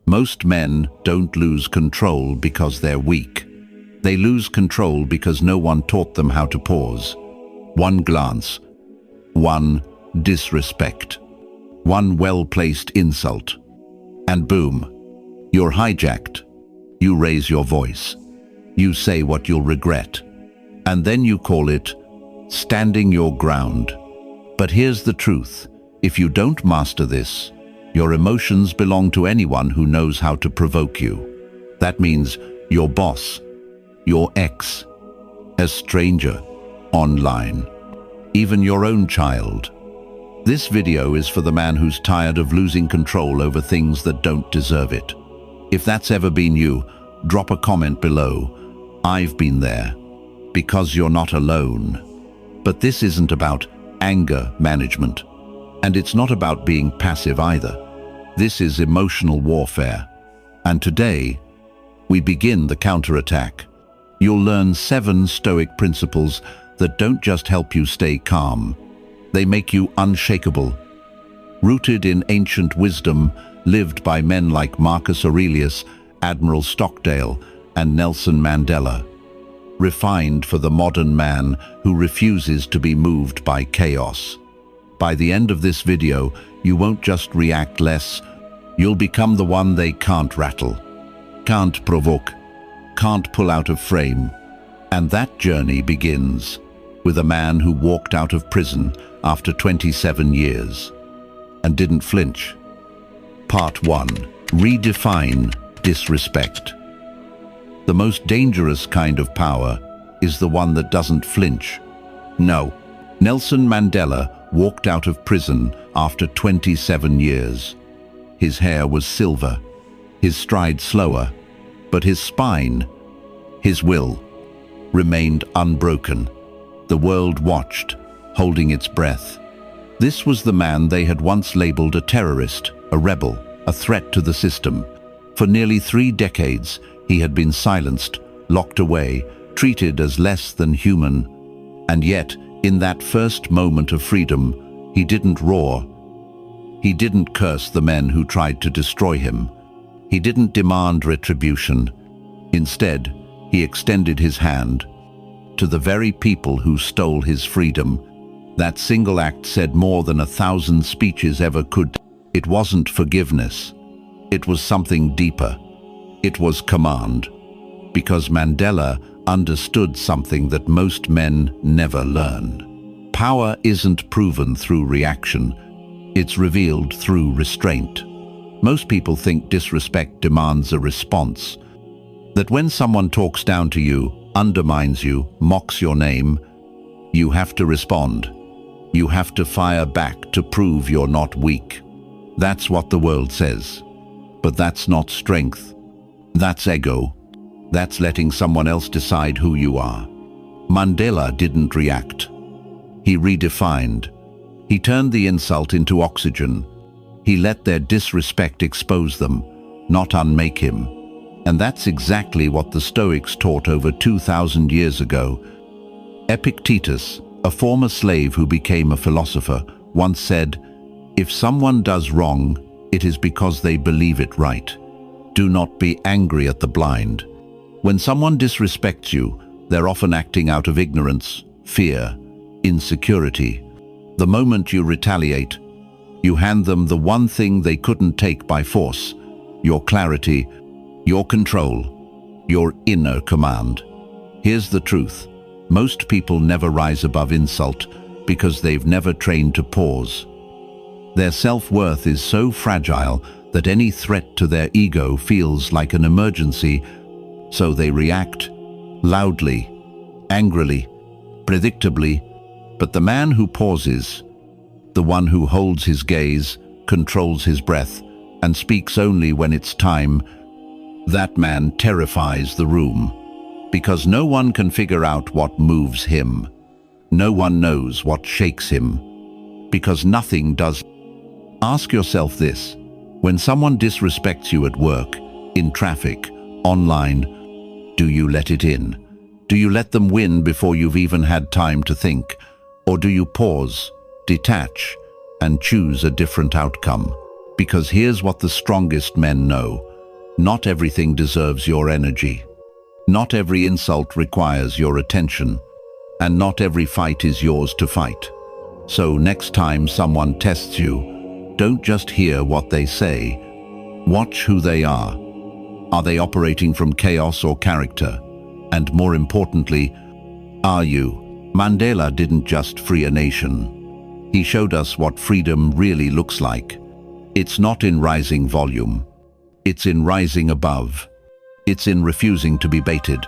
Most men don't lose control because they're weak. They lose control because no one taught them how to pause. One glance, one disrespect, one well-placed insult, and boom, you're hijacked. You raise your voice. You say what you'll regret. And then you call it standing your ground. But here's the truth. If you don't master this, your emotions belong to anyone who knows how to provoke you. That means your boss, your ex, a stranger, online, even your own child. This video is for the man who's tired of losing control over things that don't deserve it. If that's ever been you, drop a comment below. I've been there. Because you're not alone. But this isn't about anger management. And it's not about being passive either. This is emotional warfare. And today, we begin the counterattack. You'll learn 7 Stoic principles that don't just help you stay calm. They make you unshakable. Rooted in ancient wisdom, lived by men like Marcus Aurelius, Admiral Stockdale, and Nelson Mandela. Refined for the modern man who refuses to be moved by chaos. By the end of this video, you won't just react less, you'll become the one they can't rattle, can't provoke, can't pull out of frame. And that journey begins with a man who walked out of prison after 27 years and didn't flinch. Part 1. Redefine disrespect. The most dangerous kind of power is the one that doesn't flinch. No, Nelson Mandela walked out of prison after 27 years. His hair was silver, his stride slower, but his spine, his will, remained unbroken. The world watched, holding its breath. This was the man they had once labeled a terrorist, a rebel, a threat to the system. For nearly 3 decades, he had been silenced, locked away, treated as less than human. And yet, in that first moment of freedom, he didn't roar. He didn't curse the men who tried to destroy him. He didn't demand retribution. Instead, he extended his hand to the very people who stole his freedom. That single act said more than 1,000 speeches ever could. It wasn't forgiveness. It was something deeper. It was command. Because Mandela understood something that most men never learn. Power isn't proven through reaction. It's revealed through restraint. Most people think disrespect demands a response. That when someone talks down to you, undermines you, mocks your name, you have to respond. You have to fire back to prove you're not weak. That's what the world says. But that's not strength. That's ego. That's letting someone else decide who you are. Mandela didn't react. He redefined. He turned the insult into oxygen. He let their disrespect expose them, not unmake him. And that's exactly what the Stoics taught over 2,000 years ago. Epictetus, a former slave who became a philosopher, once said, "If someone does wrong, it is because they believe it right. Do not be angry at the blind." When someone disrespects you, they're often acting out of ignorance, fear, insecurity. The moment you retaliate, you hand them the one thing they couldn't take by force: your clarity, your control, your inner command. Here's the truth. Most people never rise above insult because they've never trained to pause. Their self-worth is so fragile that any threat to their ego feels like an emergency, so they react loudly, angrily, predictably. But the man who pauses, the one who holds his gaze, controls his breath, and speaks only when it's time, that man terrifies the room. Because no one can figure out what moves him. No one knows what shakes him. Because nothing does. Ask yourself this. When someone disrespects you at work, in traffic, online, do you let it in? Do you let them win before you've even had time to think? Or do you pause, detach, and choose a different outcome? Because here's what the strongest men know. Not everything deserves your energy. Not every insult requires your attention. And not every fight is yours to fight. So next time someone tests you, don't just hear what they say. Watch who they are. Are they operating from chaos or character? And more importantly, are you? Mandela didn't just free a nation. He showed us what freedom really looks like. It's not in rising volume. It's in rising above. It's in refusing to be baited.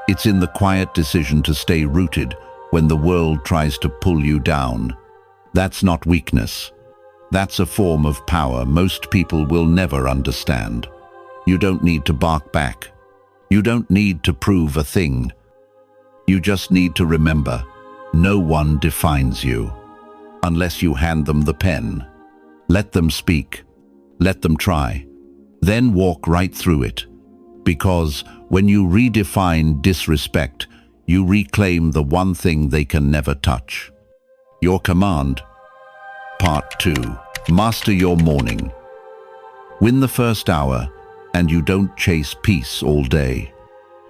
It's in the quiet decision to stay rooted when the world tries to pull you down. That's not weakness. That's a form of power most people will never understand. You don't need to bark back. You don't need to prove a thing. You just need to remember, no one defines you. Unless you hand them the pen. Let them speak. Let them try. Then walk right through it. Because when you redefine disrespect, you reclaim the one thing they can never touch. Your command. Part 2. Master your morning. Win the first hour, and you don't chase peace all day.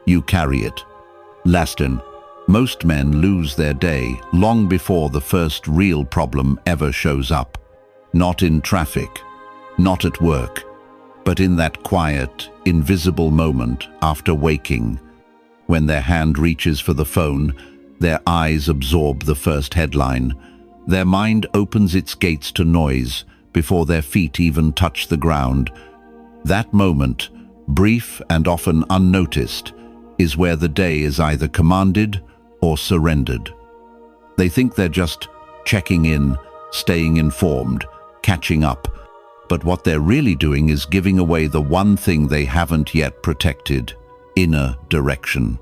You carry it. Lastin, most men lose their day long before the first real problem ever shows up. Not in traffic, not at work, but in that quiet, invisible moment after waking. When their hand reaches for the phone, their eyes absorb the first headline. Their mind opens its gates to noise before their feet even touch the ground. That moment, brief and often unnoticed, is where the day is either commanded or surrendered. They think they're just checking in, staying informed, catching up, but what they're really doing is giving away the one thing they haven't yet protected: inner direction.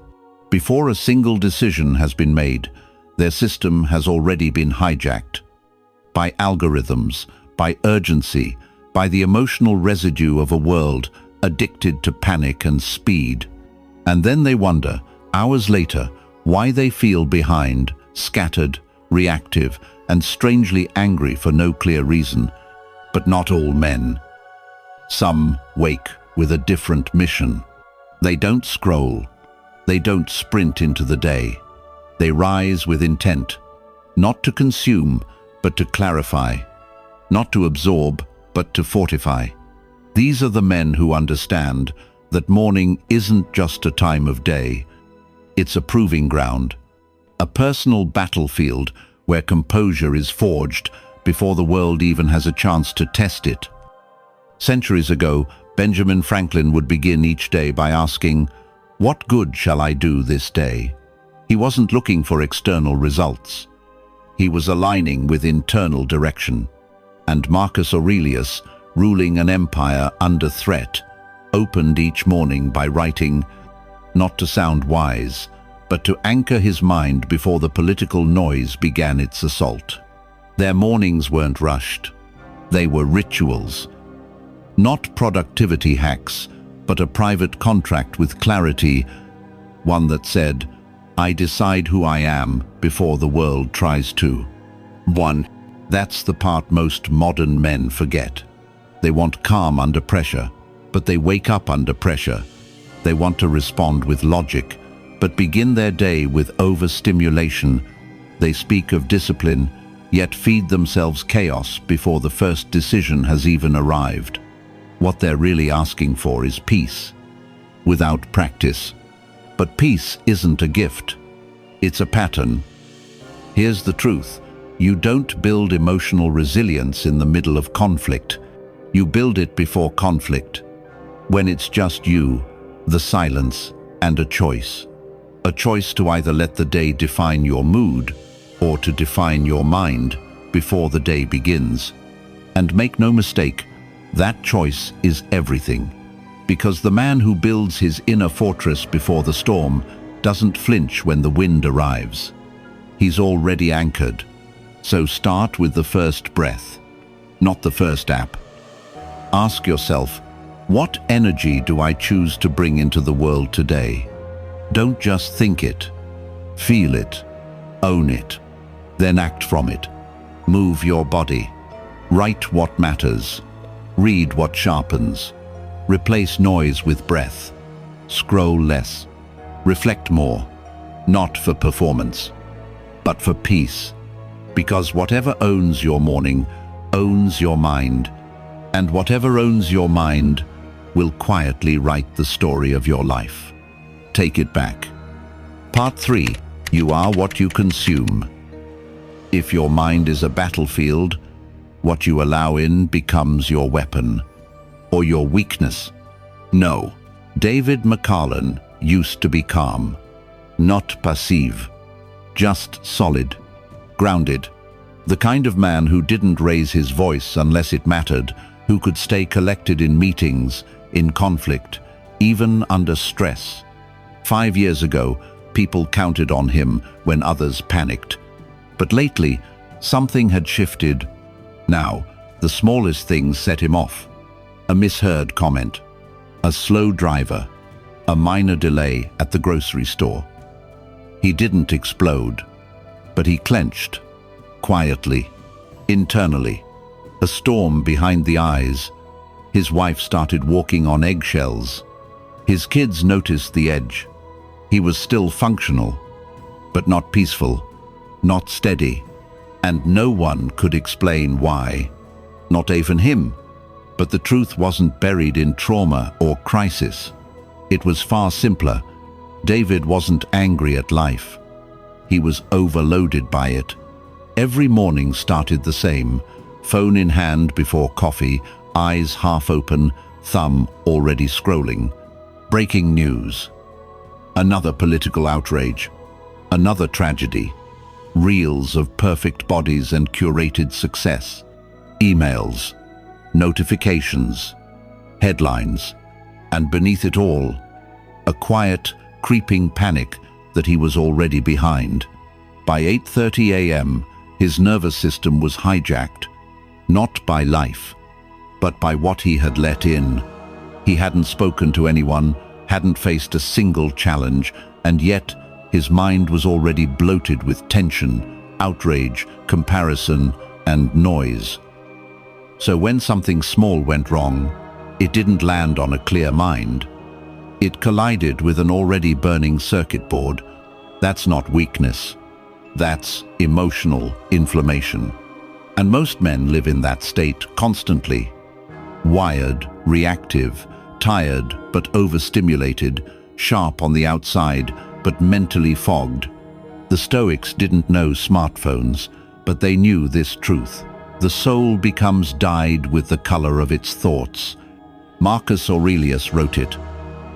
Before a single decision has been made, their system has already been hijacked. By algorithms, by urgency, by the emotional residue of a world addicted to panic and speed. And then they wonder, hours later, why they feel behind, scattered, reactive, and strangely angry for no clear reason. But not all men. Some wake with a different mission. They don't scroll. They don't sprint into the day. They rise with intent, not to consume, but to clarify, not to absorb, but to fortify. These are the men who understand that morning isn't just a time of day. It's a proving ground, a personal battlefield where composure is forged before the world even has a chance to test it. Centuries ago, Benjamin Franklin would begin each day by asking, "What good shall I do this day?" He wasn't looking for external results. He was aligning with internal direction. And Marcus Aurelius, ruling an empire under threat, opened each morning by writing, not to sound wise, but to anchor his mind before the political noise began its assault. Their mornings weren't rushed. They were rituals. Not productivity hacks, but a private contract with clarity, one that said, "I decide who I am before the world tries to." That's the part most modern men forget. They want calm under pressure, but they wake up under pressure. They want to respond with logic, but begin their day with overstimulation. They speak of discipline, yet feed themselves chaos before the first decision has even arrived. What they're really asking for is peace, without practice. But peace isn't a gift. It's a pattern. Here's the truth. You don't build emotional resilience in the middle of conflict. You build it before conflict. When it's just you, the silence, and a choice. A choice to either let the day define your mood or to define your mind before the day begins. And make no mistake, that choice is everything. Because the man who builds his inner fortress before the storm doesn't flinch when the wind arrives. He's already anchored. So start with the first breath, not the first app. Ask yourself, what energy do I choose to bring into the world today? Don't just think it. Feel it. Own it. Then act from it. Move your body. Write what matters. Read what sharpens. Replace noise with breath. Scroll less. Reflect more. Not for performance, but for peace. Because whatever owns your morning owns your mind, and whatever owns your mind will quietly write the story of your life. Take it back. Part 3. You are what you consume. If your mind is a battlefield, what you allow in becomes your weapon, or your weakness. No. David McCarlan used to be calm, not passive, just solid, grounded. The kind of man who didn't raise his voice unless it mattered, who could stay collected in meetings, in conflict, even under stress. 5 years ago, people counted on him when others panicked. But lately, something had shifted. Now, the smallest things set him off. A misheard comment, a slow driver, a minor delay at the grocery store. He didn't explode, but he clenched, quietly, internally. A storm behind the eyes. His wife started walking on eggshells. His kids noticed the edge. He was still functional, but not peaceful, not steady, and no one could explain why. Not even him. But the truth wasn't buried in trauma or crisis. It was far simpler. David wasn't angry at life. He was overloaded by it. Every morning started the same, phone in hand before coffee, eyes half open, thumb already scrolling. Breaking news. Another political outrage. Another tragedy. Reels of perfect bodies and curated success. Emails. Notifications. Headlines. And beneath it all, a quiet, creeping panic that he was already behind. By 8:30 a.m., his nervous system was hijacked, not by life, but by what he had let in. He hadn't spoken to anyone, hadn't faced a single challenge, and yet his mind was already bloated with tension, outrage, comparison, and noise. So when something small went wrong, it didn't land on a clear mind. It collided with an already burning circuit board. That's not weakness. That's emotional inflammation. And most men live in that state constantly. Wired, reactive, tired but overstimulated, sharp on the outside but mentally fogged. The Stoics didn't know smartphones, but they knew this truth. The soul becomes dyed with the color of its thoughts. Marcus Aurelius wrote it,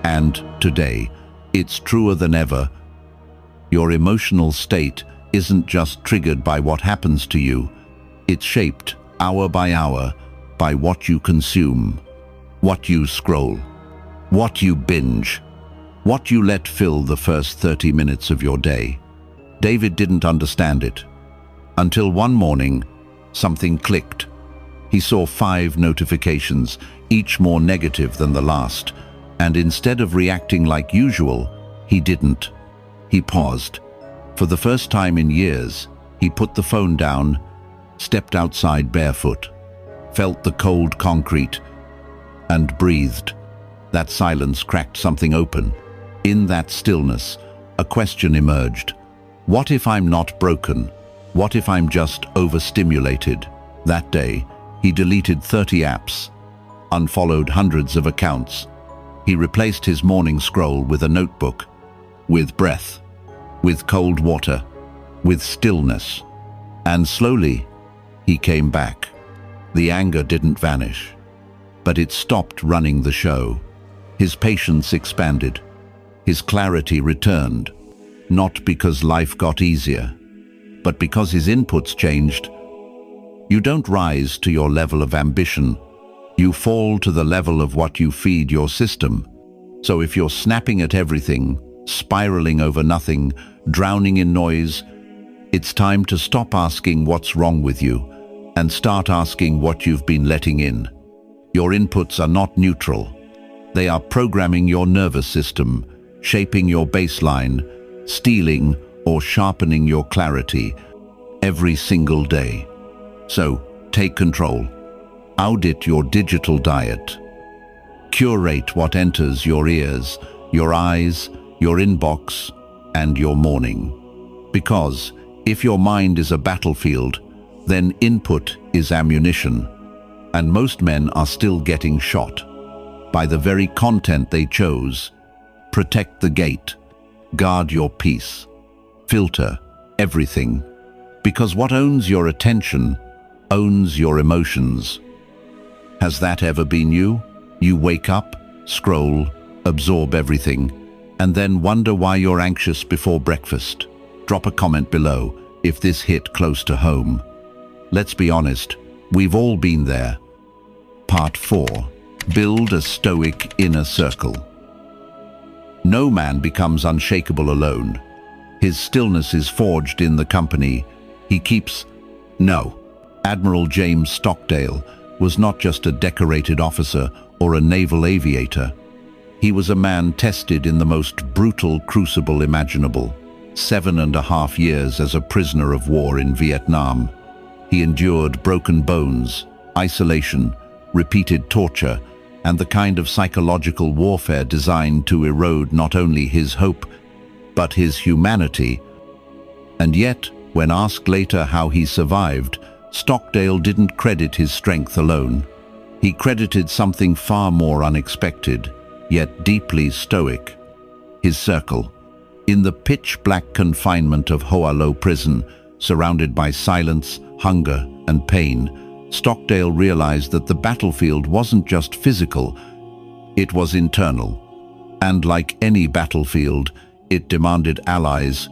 and today, it's truer than ever. Your emotional state isn't just triggered by what happens to you. It's shaped, hour by hour, by what you consume, what you scroll, what you binge, what you let fill the first 30 minutes of your day. David didn't understand it. Until one morning, something clicked. He saw 5 notifications, each more negative than the last, and instead of reacting like usual, he didn't. He paused. For the first time in years, he put the phone down, stepped outside barefoot, felt the cold concrete, and breathed. That silence cracked something open. In that stillness, a question emerged. What if I'm not broken? What if I'm just overstimulated? That day, he deleted 30 apps, unfollowed hundreds of accounts. He replaced his morning scroll with a notebook, with breath, with cold water, with stillness. And slowly, he came back. The anger didn't vanish, but it stopped running the show. His patience expanded. His clarity returned, not because life got easier, but because his inputs changed. You don't rise to your level of ambition. You fall to the level of what you feed your system. So if you're snapping at everything, spiraling over nothing, drowning in noise, it's time to stop asking what's wrong with you and start asking what you've been letting in. Your inputs are not neutral. They are programming your nervous system, shaping your baseline, stealing or sharpening your clarity every single day. So, take control. Audit your digital diet. Curate what enters your ears, your eyes, your inbox, and your morning. Because if your mind is a battlefield, then input is ammunition, and most men are still getting shot by the very content they chose. Protect the gate, guard your peace, filter everything, because what owns your attention owns your emotions. Has that ever been you? You wake up, scroll, absorb everything, and then wonder why you're anxious before breakfast. Drop a comment below if this hit close to home. Let's be honest, we've all been there. Part 4. Build a Stoic inner circle. No man becomes unshakable alone. His stillness is forged in the company he keeps. No, Admiral James Stockdale was not just a decorated officer or a naval aviator. He was a man tested in the most brutal crucible imaginable. 7.5 years as a prisoner of war in Vietnam. He endured broken bones, isolation, repeated torture, and the kind of psychological warfare designed to erode not only his hope, but his humanity. And yet, when asked later how he survived, Stockdale didn't credit his strength alone. He credited something far more unexpected, yet deeply stoic. His circle. In the pitch-black confinement of Hoa Lo prison, surrounded by silence, hunger, and pain, Stockdale realized that the battlefield wasn't just physical, it was internal. And like any battlefield, it demanded allies.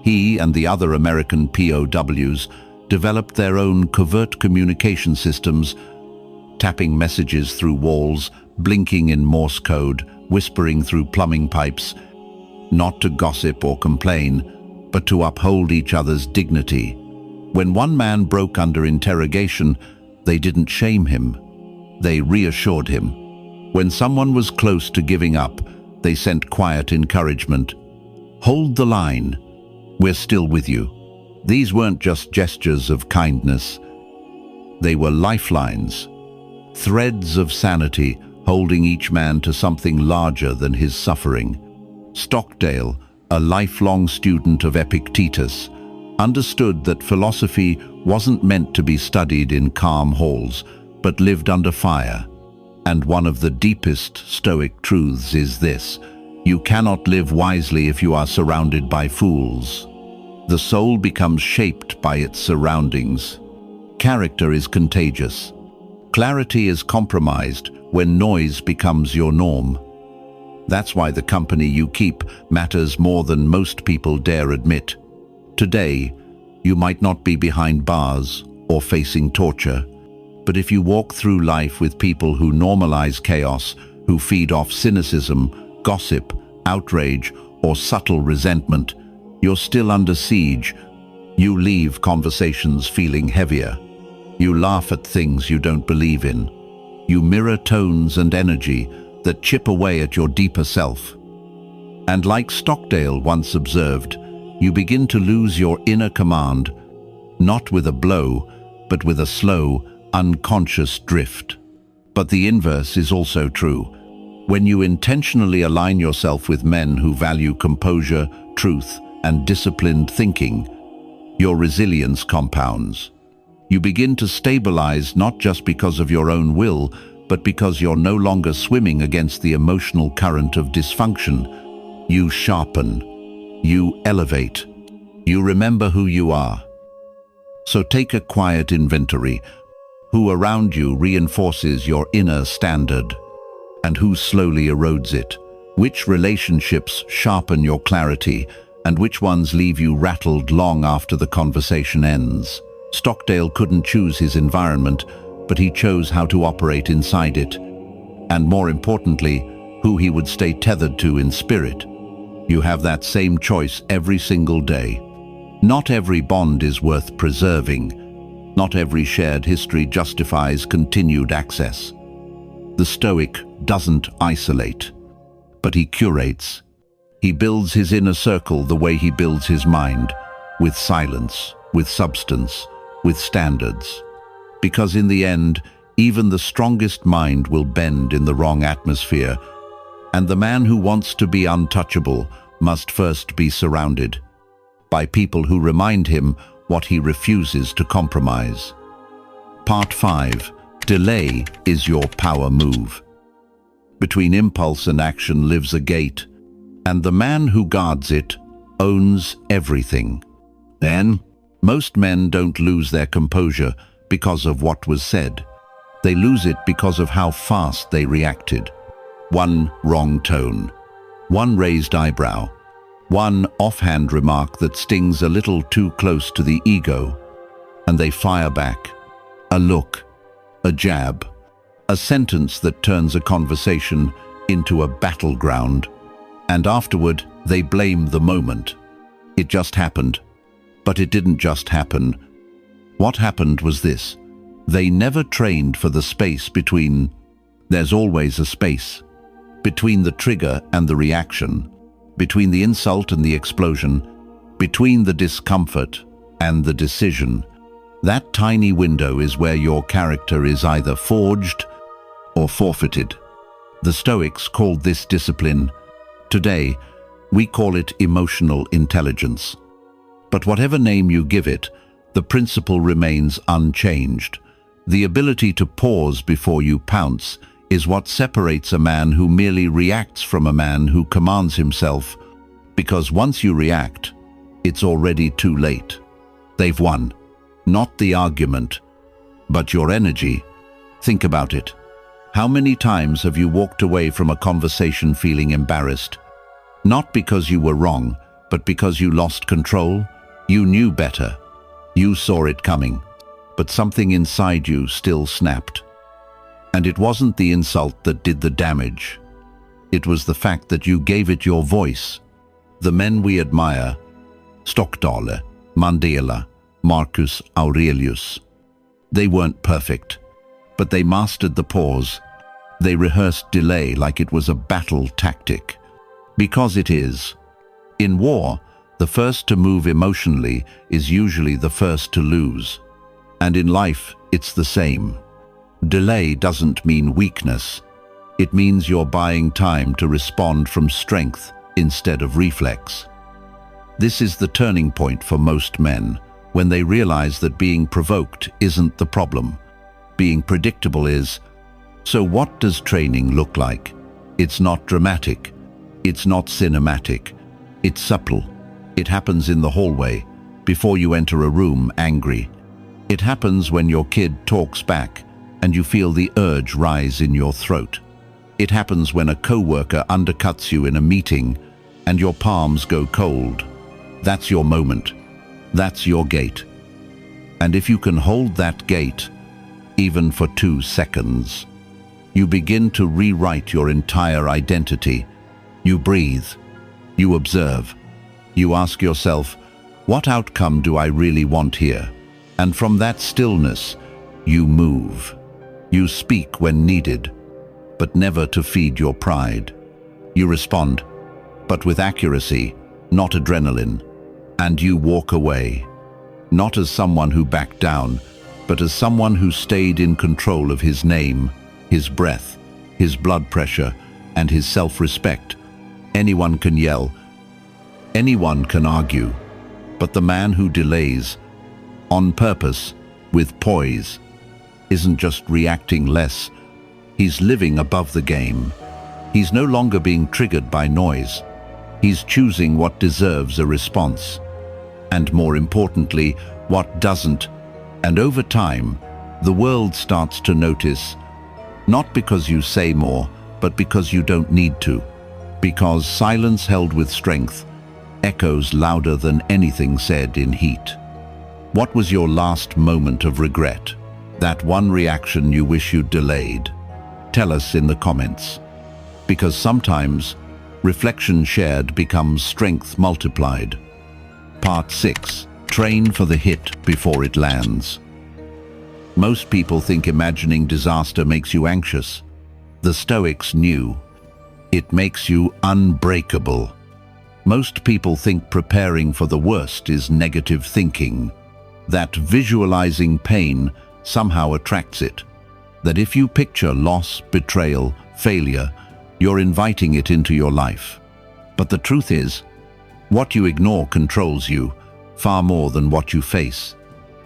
He and the other American POWs developed their own covert communication systems, tapping messages through walls, blinking in Morse code, whispering through plumbing pipes, not to gossip or complain, but to uphold each other's dignity. When one man broke under interrogation, they didn't shame him. They reassured him. When someone was close to giving up, they sent quiet encouragement. Hold the line. We're still with you. These weren't just gestures of kindness. They were lifelines, threads of sanity holding each man to something larger than his suffering. Stockdale, a lifelong student of Epictetus, understood that philosophy wasn't meant to be studied in calm halls, but lived under fire. And one of the deepest Stoic truths is this: you cannot live wisely if you are surrounded by fools. The soul becomes shaped by its surroundings. Character is contagious. Clarity is compromised when noise becomes your norm. That's why the company you keep matters more than most people dare admit. Today, you might not be behind bars or facing torture, but if you walk through life with people who normalize chaos, who feed off cynicism, gossip, outrage, or subtle resentment, you're still under siege. You leave conversations feeling heavier. You laugh at things you don't believe in. You mirror tones and energy that chip away at your deeper self. And like Stockdale once observed, you begin to lose your inner command, not with a blow, but with a slow, unconscious drift. But the inverse is also true. When you intentionally align yourself with men who value composure, truth, and disciplined thinking, your resilience compounds. You begin to stabilize not just because of your own will, but because you're no longer swimming against the emotional current of dysfunction. You sharpen. You elevate. You remember who you are. So take a quiet inventory. Who around you reinforces your inner standard, and who slowly erodes it? Which relationships sharpen your clarity, and which ones leave you rattled long after the conversation ends? Stockdale couldn't choose his environment, but he chose how to operate inside it, and more importantly, who he would stay tethered to in spirit. You have that same choice every single day. Not every bond is worth preserving. Not every shared history justifies continued access. The Stoic doesn't isolate, but he curates. He builds his inner circle the way he builds his mind, with silence, with substance, with standards. Because in the end, Even the strongest mind will bend in the wrong atmosphere, and the man who wants to be untouchable must first be surrounded by people who remind him what he refuses to compromise. Part 5. Delay is your power move. Between impulse and action lives a gate, and the man who guards it owns everything. Then, most men don't lose their composure because of what was said. They lose it because of how fast they reacted. One wrong tone, one raised eyebrow, one offhand remark that stings a little too close to the ego, and they fire back. A look, a jab, a sentence that turns a conversation into a battleground, and afterward they blame the moment. It just happened. But it didn't just happen. What happened was this. They never trained for the space between. There's always a space. Between the trigger and the reaction, between the insult and the explosion, between the discomfort and the decision. That tiny window is where your character is either forged or forfeited. The Stoics called this discipline. Today, we call it emotional intelligence. But whatever name you give it, the principle remains unchanged. The ability to pause before you pounce is what separates a man who merely reacts from a man who commands himself, because once you react, it's already too late. They've won. Not the argument, but your energy. Think about it. How many times have you walked away from a conversation feeling embarrassed? Not because you were wrong, but because you lost control? You knew better. You saw it coming, but something inside you still snapped. And it wasn't the insult that did the damage. It was the fact that you gave it your voice. The men we admire, Stoic, Mandela, Marcus Aurelius, they weren't perfect, but they mastered the pause. They rehearsed delay like it was a battle tactic. Because it is. In war, the first to move emotionally is usually the first to lose. And in life, it's the same. Delay doesn't mean weakness. It means you're buying time to respond from strength instead of reflex. This is the turning point for most men, when they realize that being provoked isn't the problem. Being predictable is. So what does training look like? It's not dramatic. It's not cinematic. It's subtle. It happens in the hallway, before you enter a room angry. It happens when your kid talks back and you feel the urge rise in your throat. It happens when a coworker undercuts you in a meeting and your palms go cold. That's your moment. That's your gate. And if you can hold that gate, even for 2 seconds, you begin to rewrite your entire identity. You breathe. You observe. You ask yourself, what outcome do I really want here? And from that stillness, you move. You speak when needed, but never to feed your pride. You respond, but with accuracy, not adrenaline. And you walk away, not as someone who backed down, but as someone who stayed in control of his name, his breath, his blood pressure, and his self-respect. Anyone can yell. Anyone can argue, but the man who delays, on purpose, with poise, isn't just reacting less, he's living above the game. He's no longer being triggered by noise. He's choosing what deserves a response. And more importantly, what doesn't. And over time, the world starts to notice, not because you say more, but because you don't need to. Because silence held with strength echoes louder than anything said in heat. What was your last moment of regret? That one reaction you wish you'd delayed? Tell us in the comments. Because sometimes, reflection shared becomes strength multiplied. Part 6. Train for the hit before it lands. Most people think imagining disaster makes you anxious. The Stoics knew. It makes you unbreakable. Most people think preparing for the worst is negative thinking, that visualizing pain somehow attracts it. That if you picture loss, betrayal, failure, you're inviting it into your life. But the truth is, what you ignore controls you far more than what you face.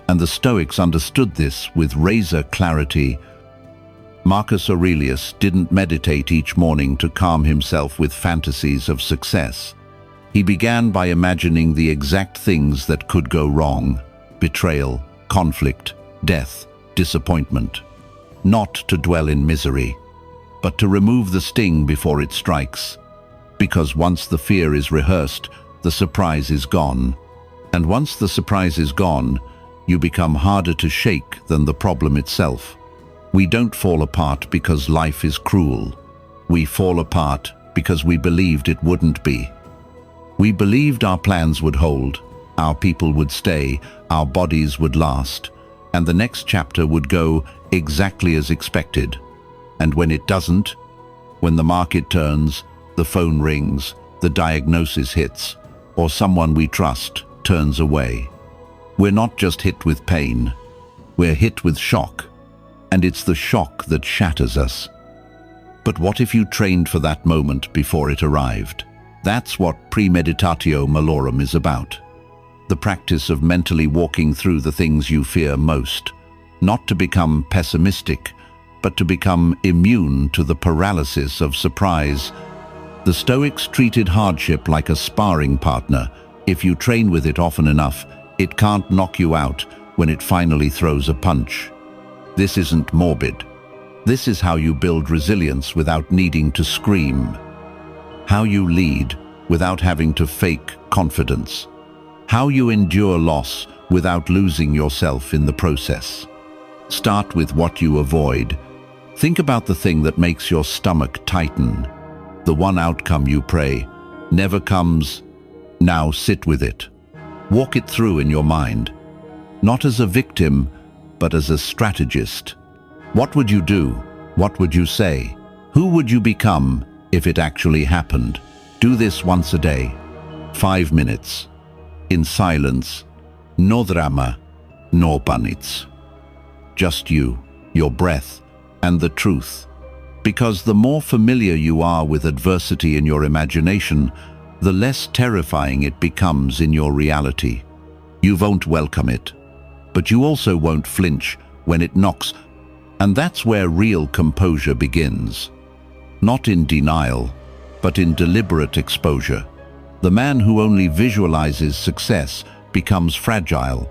And the Stoics understood this with razor clarity. Marcus Aurelius didn't meditate each morning to calm himself with fantasies of success. He began by imagining the exact things that could go wrong: betrayal, conflict, death, disappointment. Not to dwell in misery, but to remove the sting before it strikes. Because once the fear is rehearsed, the surprise is gone. And once the surprise is gone, you become harder to shake than the problem itself. We don't fall apart because life is cruel. We fall apart because we believed it wouldn't be. We believed our plans would hold, our people would stay, our bodies would last, and the next chapter would go exactly as expected. And when it doesn't, when the market turns, the phone rings, the diagnosis hits, or someone we trust turns away, we're not just hit with pain, we're hit with shock, and it's the shock that shatters us. But what if you trained for that moment before it arrived? That's what premeditatio malorum is about. The practice of mentally walking through the things you fear most, not to become pessimistic, but to become immune to the paralysis of surprise. The Stoics treated hardship like a sparring partner. If you train with it often enough, it can't knock you out when it finally throws a punch. This isn't morbid. This is how you build resilience without needing to scream. How you lead without having to fake confidence. How you endure loss without losing yourself in the process. Start with what you avoid. Think about the thing that makes your stomach tighten. The one outcome you pray never comes. Now sit with it. Walk it through in your mind. Not as a victim, but as a strategist. What would you do? What would you say? Who would you become if it actually happened? Do this once a day. 5 minutes. In silence. No drama, no panics. Just you, your breath, and the truth. Because the more familiar you are with adversity in your imagination, the less terrifying it becomes in your reality. You won't welcome it, but you also won't flinch when it knocks. And that's where real composure begins. Not in denial, but in deliberate exposure. The man who only visualizes success becomes fragile.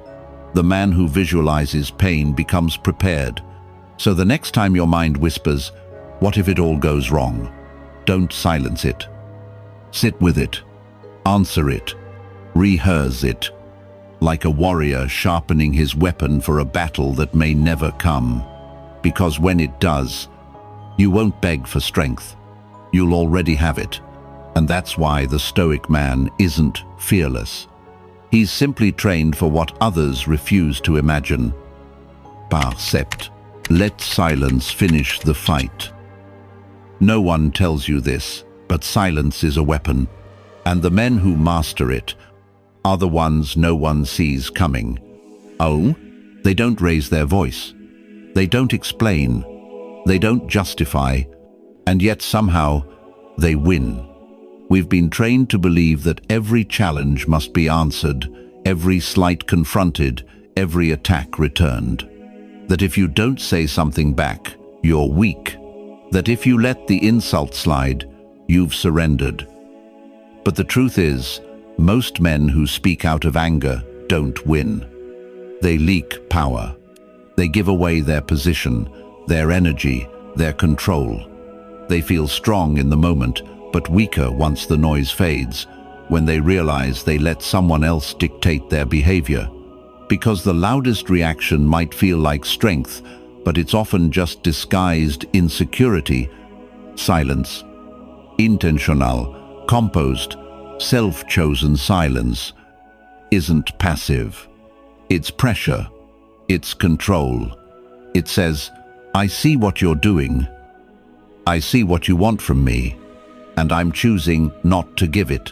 The man who visualizes pain becomes prepared. So the next time your mind whispers, "What if it all goes wrong?" don't silence it. Sit with it. Answer it. Rehearse it. Like a warrior sharpening his weapon for a battle that may never come. Because when it does, you won't beg for strength. You'll already have it. And that's why the Stoic man isn't fearless. He's simply trained for what others refuse to imagine. Percept. Let silence finish the fight. No one tells you this, but silence is a weapon, and the men who master it are the ones no one sees coming. Oh, they don't raise their voice. They don't explain. They don't justify, and yet somehow they win. We've been trained to believe that every challenge must be answered, every slight confronted, every attack returned. That if you don't say something back, you're weak. That if you let the insult slide, you've surrendered. But the truth is, most men who speak out of anger don't win. They leak power. They give away their position, their energy, their control. They feel strong in the moment, but weaker once the noise fades, when they realize they let someone else dictate their behavior. Because the loudest reaction might feel like strength, but it's often just disguised insecurity. Silence. Intentional, composed, self-chosen silence isn't passive. It's pressure. It's control. It says, I see what you're doing. I see what you want from me, and I'm choosing not to give it.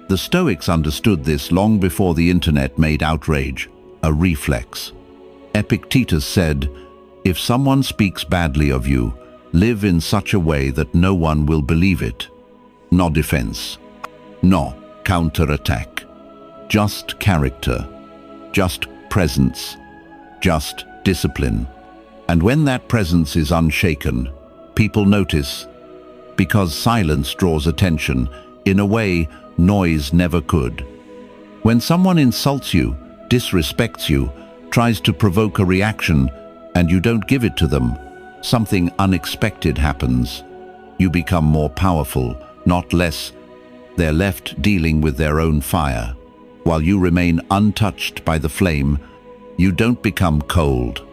The Stoics understood this long before the internet made outrage a reflex. Epictetus said, If someone speaks badly of you, live in such a way that no one will believe it. No defense. No counterattack. Just character. Just presence. Just discipline. And when that presence is unshaken, people notice, because silence draws attention in a way noise never could. When someone insults you, disrespects you, tries to provoke a reaction, and you don't give it to them, something unexpected happens. You become more powerful, not less. They're left dealing with their own fire. While you remain untouched by the flame, you don't become cold.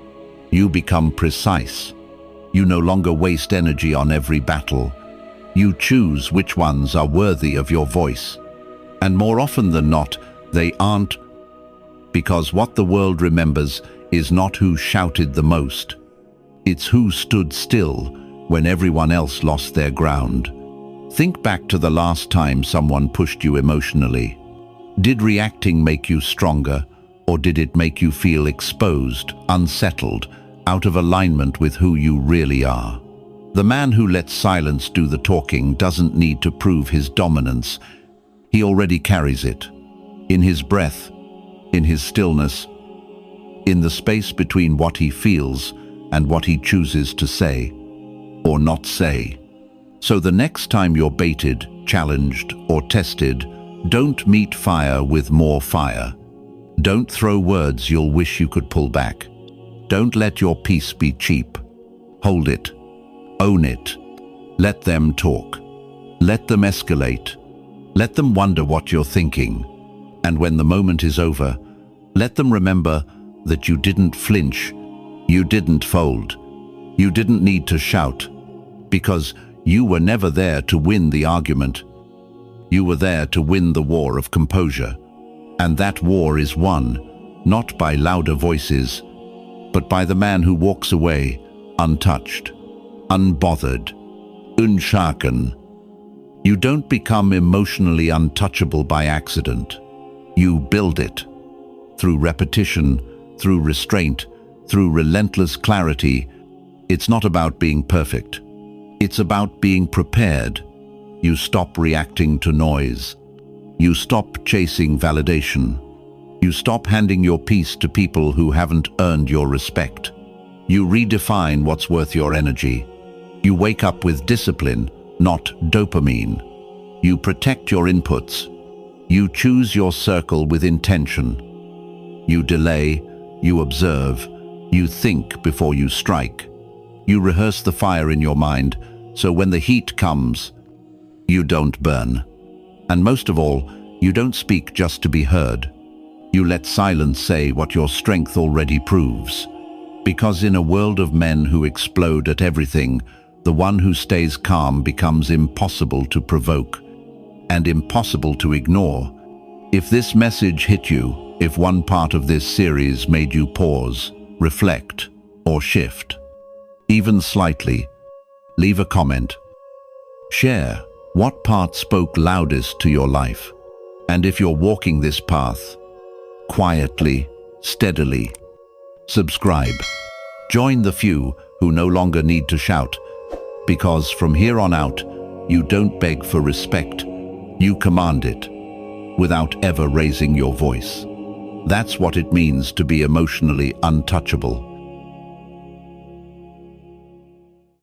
You become precise. You no longer waste energy on every battle. You choose which ones are worthy of your voice. And more often than not, they aren't, because what the world remembers is not who shouted the most. It's who stood still when everyone else lost their ground. Think back to the last time someone pushed you emotionally. Did reacting make you stronger, or did it make you feel exposed, unsettled, out of alignment with who you really are? The man who lets silence do the talking doesn't need to prove his dominance. He already carries it. In his breath, in his stillness, in the space between what he feels and what he chooses to say or not say. So the next time you're baited, challenged, or tested, don't meet fire with more fire. Don't throw words you'll wish you could pull back. Don't let your peace be cheap. Hold it. Own it. Let them talk. Let them escalate. Let them wonder what you're thinking. And when the moment is over, let them remember that you didn't flinch. You didn't fold. You didn't need to shout, because you were never there to win the argument. You were there to win the war of composure. And that war is won, not by louder voices, but by the man who walks away untouched, unbothered, unshaken. You don't become emotionally untouchable by accident. You build it. Through repetition, through restraint, through relentless clarity. It's not about being perfect. It's about being prepared. You stop reacting to noise. You stop chasing validation. You stop handing your peace to people who haven't earned your respect. You redefine what's worth your energy. You wake up with discipline, not dopamine. You protect your inputs. You choose your circle with intention. You delay, you observe, you think before you strike. You rehearse the fire in your mind, so when the heat comes, you don't burn. And most of all, you don't speak just to be heard. You let silence say what your strength already proves. Because in a world of men who explode at everything, the one who stays calm becomes impossible to provoke and impossible to ignore. If this message hit you, if one part of this series made you pause, reflect, or shift, even slightly, leave a comment. Share what part spoke loudest to your life. And if you're walking this path, quietly, steadily, subscribe. Join the few who no longer need to shout, because from here on out, you don't beg for respect, you command it, without ever raising your voice. That's what it means to be emotionally untouchable.